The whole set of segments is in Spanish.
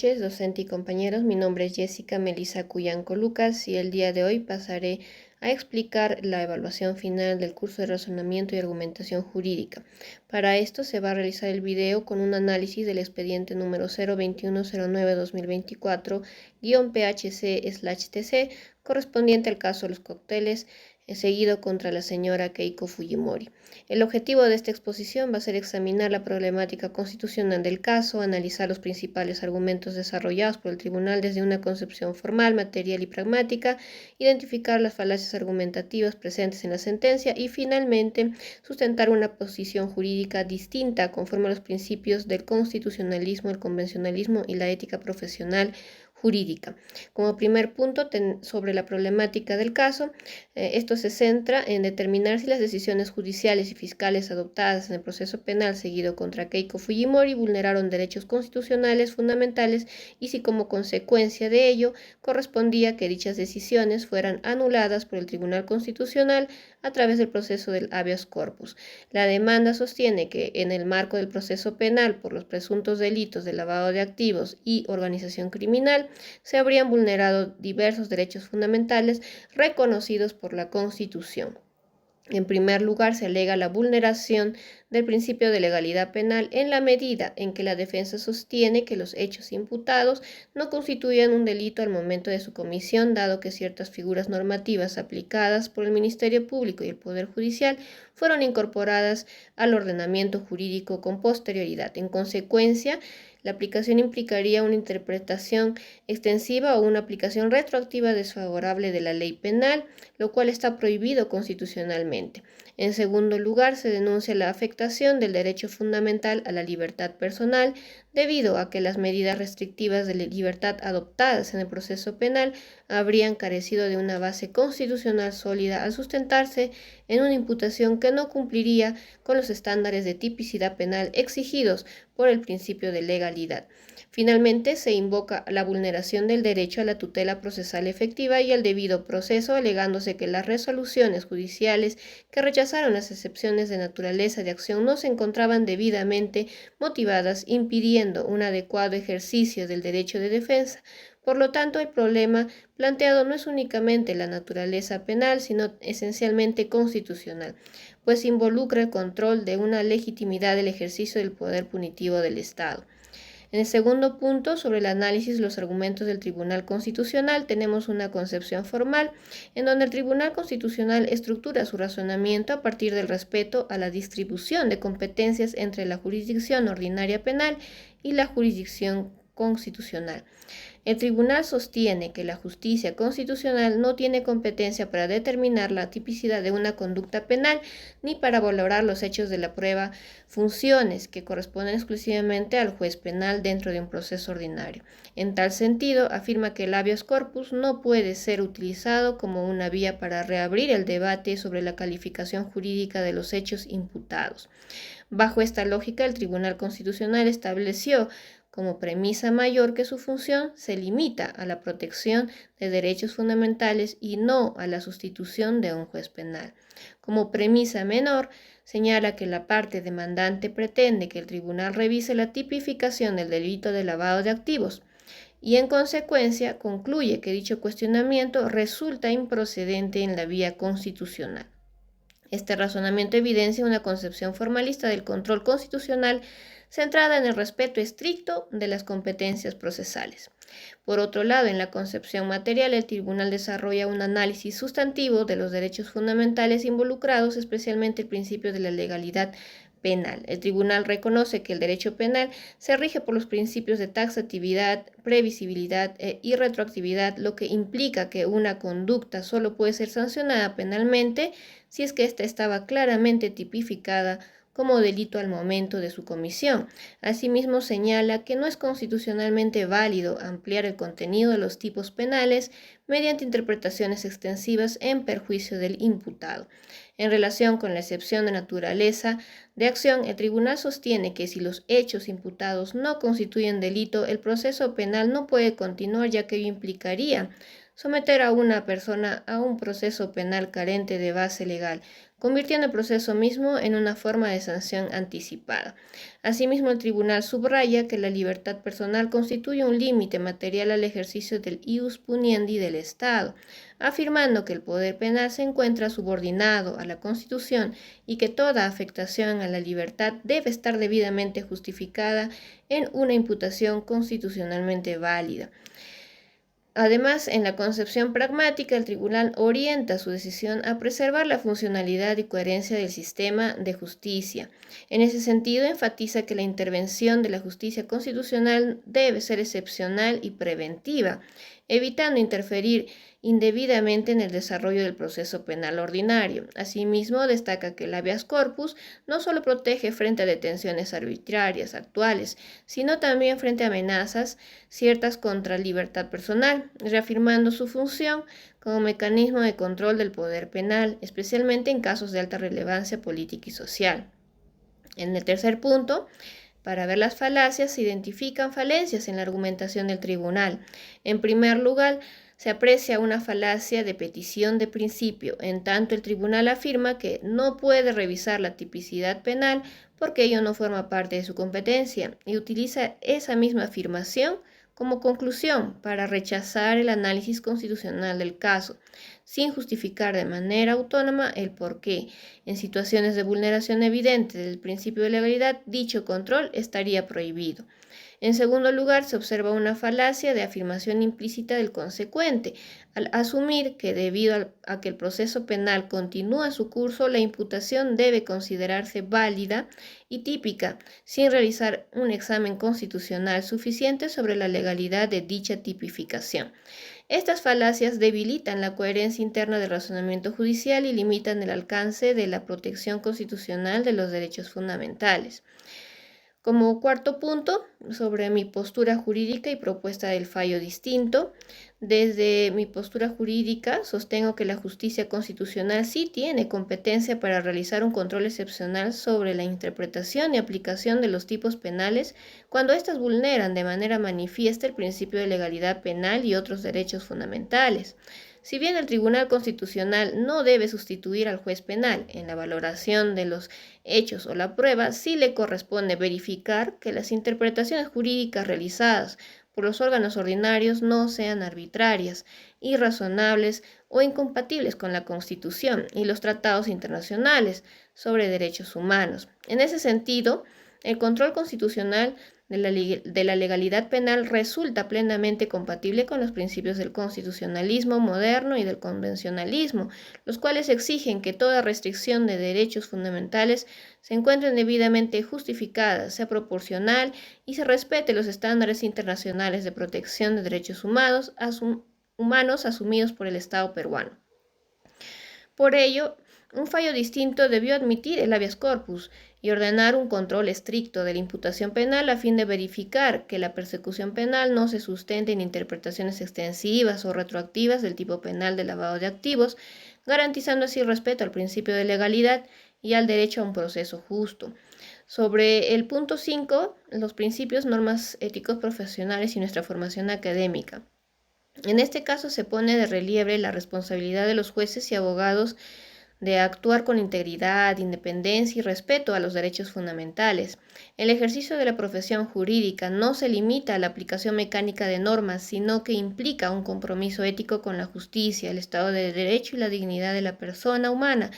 noches, docente y compañeros. Mi nombre es Jessica Melissa Cuyanco Lucas y el día de hoy pasaré a explicar la evaluación final del curso de razonamiento y argumentación jurídica. Para esto se va a realizar el video con un análisis del expediente número 02109-2024-PHC/TC correspondiente al caso de los cócteles seguido contra la señora Keiko Fujimori. El objetivo de esta exposición va a ser examinar la problemática constitucional del caso, analizar los principales argumentos desarrollados por el tribunal desde una concepción formal, material y pragmática, identificar las falacias argumentativas presentes en la sentencia y, finalmente, sustentar una posición jurídica distinta conforme a los principios del constitucionalismo, el convencionalismo y la ética profesional jurídica. Como primer punto sobre la problemática del caso, esto se centra en determinar si las decisiones judiciales y fiscales adoptadas en el proceso penal seguido contra Keiko Fujimori vulneraron derechos constitucionales fundamentales y si como consecuencia de ello correspondía que dichas decisiones fueran anuladas por el Tribunal Constitucional a través del proceso del habeas corpus. La demanda sostiene que en el marco del proceso penal por los presuntos delitos de lavado de activos y organización criminal se habrían vulnerado diversos derechos fundamentales reconocidos por la Constitución. En primer lugar, se alega la vulneración del principio de legalidad penal en la medida en que la defensa sostiene que los hechos imputados no constituyen un delito al momento de su comisión, dado que ciertas figuras normativas aplicadas por el Ministerio Público y el Poder Judicial fueron incorporadas al ordenamiento jurídico con posterioridad. En consecuencia, la aplicación implicaría una interpretación extensiva o una aplicación retroactiva desfavorable de la ley penal, lo cual está prohibido constitucionalmente. En segundo lugar, se denuncia la afectación del derecho fundamental a la libertad personal debido a que las medidas restrictivas de libertad adoptadas en el proceso penal habrían carecido de una base constitucional sólida al sustentarse en una imputación que no cumpliría con los estándares de tipicidad penal exigidos por el principio de legalidad. Finalmente, se invoca la vulneración del derecho a la tutela procesal efectiva y al debido proceso, alegándose que las resoluciones judiciales que rechazaron las excepciones de naturaleza de acción no se encontraban debidamente motivadas, impidiendo un adecuado ejercicio del derecho de defensa. Por lo tanto, el problema planteado no es únicamente la naturaleza penal, sino esencialmente constitucional, pues involucra el control de una legitimidad del ejercicio del poder punitivo del Estado. En el segundo punto, sobre el análisis de los argumentos del Tribunal Constitucional, tenemos una concepción formal en donde el Tribunal Constitucional estructura su razonamiento a partir del respeto a la distribución de competencias entre la jurisdicción ordinaria penal y la jurisdicción constitucional. El tribunal sostiene que la justicia constitucional no tiene competencia para determinar la tipicidad de una conducta penal ni para valorar los hechos de la prueba, funciones que corresponden exclusivamente al juez penal dentro de un proceso ordinario. En tal sentido, afirma que el habeas corpus no puede ser utilizado como una vía para reabrir el debate sobre la calificación jurídica de los hechos imputados. Bajo esta lógica, el Tribunal Constitucional estableció como premisa mayor que su función se limita a la protección de derechos fundamentales y no a la sustitución de un juez penal. Como premisa menor, señala que la parte demandante pretende que el tribunal revise la tipificación del delito de lavado de activos y en consecuencia concluye que dicho cuestionamiento resulta improcedente en la vía constitucional. Este razonamiento evidencia una concepción formalista del control constitucional centrada en el respeto estricto de las competencias procesales. Por otro lado, en la concepción material, el tribunal desarrolla un análisis sustantivo de los derechos fundamentales involucrados, especialmente el principio de la legalidad penal. El tribunal reconoce que el derecho penal se rige por los principios de taxatividad, previsibilidad y retroactividad, lo que implica que una conducta solo puede ser sancionada penalmente si es que ésta estaba claramente tipificada como delito al momento de su comisión. Asimismo, señala que no es constitucionalmente válido ampliar el contenido de los tipos penales mediante interpretaciones extensivas en perjuicio del imputado. En relación con la excepción de naturaleza de acción, el tribunal sostiene que si los hechos imputados no constituyen delito, el proceso penal no puede continuar, ya que ello implicaría someter a una persona a un proceso penal carente de base legal, convirtiendo el proceso mismo en una forma de sanción anticipada. Asimismo, el tribunal subraya que la libertad personal constituye un límite material al ejercicio del ius puniendi del Estado, afirmando que el poder penal se encuentra subordinado a la Constitución y que toda afectación a la libertad debe estar debidamente justificada en una imputación constitucionalmente válida. Además, en la concepción pragmática, el tribunal orienta su decisión a preservar la funcionalidad y coherencia del sistema de justicia. En ese sentido, enfatiza que la intervención de la justicia constitucional debe ser excepcional y preventiva, evitando interferir indebidamente en el desarrollo del proceso penal ordinario. Asimismo, destaca que el habeas corpus no solo protege frente a detenciones arbitrarias actuales, sino también frente a amenazas ciertas contra la libertad personal, reafirmando su función como mecanismo de control del poder penal, especialmente en casos de alta relevancia política y social. En el tercer punto, para ver las falacias, se identifican falencias en la argumentación del tribunal. En primer lugar, se aprecia una falacia de petición de principio, en tanto el tribunal afirma que no puede revisar la tipicidad penal porque ello no forma parte de su competencia y utiliza esa misma afirmación como conclusión para rechazar el análisis constitucional del caso, sin justificar de manera autónoma el por qué, en situaciones de vulneración evidente del principio de legalidad, dicho control estaría prohibido. En segundo lugar, se observa una falacia de afirmación implícita del consecuente, al asumir que debido a que el proceso penal continúa su curso, la imputación debe considerarse válida y típica, sin realizar un examen constitucional suficiente sobre la legalidad de dicha tipificación. Estas falacias debilitan la coherencia interna del razonamiento judicial y limitan el alcance de la protección constitucional de los derechos fundamentales. Como cuarto punto, sobre mi postura jurídica y propuesta del fallo distinto, desde mi postura jurídica sostengo que la justicia constitucional sí tiene competencia para realizar un control excepcional sobre la interpretación y aplicación de los tipos penales cuando éstas vulneran de manera manifiesta el principio de legalidad penal y otros derechos fundamentales. Si bien el Tribunal Constitucional no debe sustituir al juez penal en la valoración de los hechos o la prueba, sí le corresponde verificar que las interpretaciones jurídicas realizadas por los órganos ordinarios no sean arbitrarias, irrazonables o incompatibles con la Constitución y los tratados internacionales sobre derechos humanos. En ese sentido, el control constitucional de la legalidad penal resulta plenamente compatible con los principios del constitucionalismo moderno y del convencionalismo, los cuales exigen que toda restricción de derechos fundamentales se encuentre debidamente justificada, sea proporcional y se respete los estándares internacionales de protección de derechos humanos asumidos por el Estado peruano. Por ello, un fallo distinto debió admitir el habeas corpus y ordenar un control estricto de la imputación penal a fin de verificar que la persecución penal no se sustente en interpretaciones extensivas o retroactivas del tipo penal de lavado de activos, garantizando así el respeto al principio de legalidad y al derecho a un proceso justo. Sobre el punto 5, los principios, normas éticos profesionales y nuestra formación académica. En este caso se pone de relieve la responsabilidad de los jueces y abogados de actuar con integridad, independencia y respeto a los derechos fundamentales. El ejercicio de la profesión jurídica no se limita a la aplicación mecánica de normas, sino que implica un compromiso ético con la justicia, el Estado de Derecho y la dignidad de la persona humana.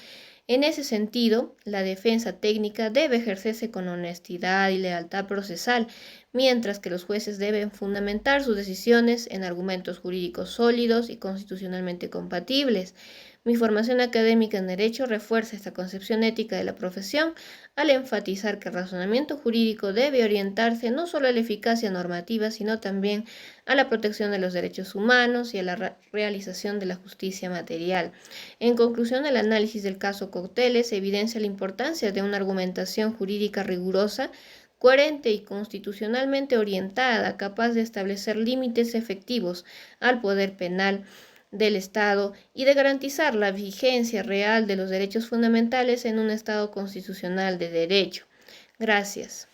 En ese sentido, la defensa técnica debe ejercerse con honestidad y lealtad procesal, mientras que los jueces deben fundamentar sus decisiones en argumentos jurídicos sólidos y constitucionalmente compatibles. Mi formación académica en Derecho refuerza esta concepción ética de la profesión al enfatizar que el razonamiento jurídico debe orientarse no solo a la eficacia normativa, sino también a la protección de los derechos humanos y a la realización de la justicia material. En conclusión, el análisis del caso Cocteles evidencia la importancia de una argumentación jurídica rigurosa, coherente y constitucionalmente orientada, capaz de establecer límites efectivos al poder penal del Estado y de garantizar la vigencia real de los derechos fundamentales en un Estado constitucional de derecho. Gracias.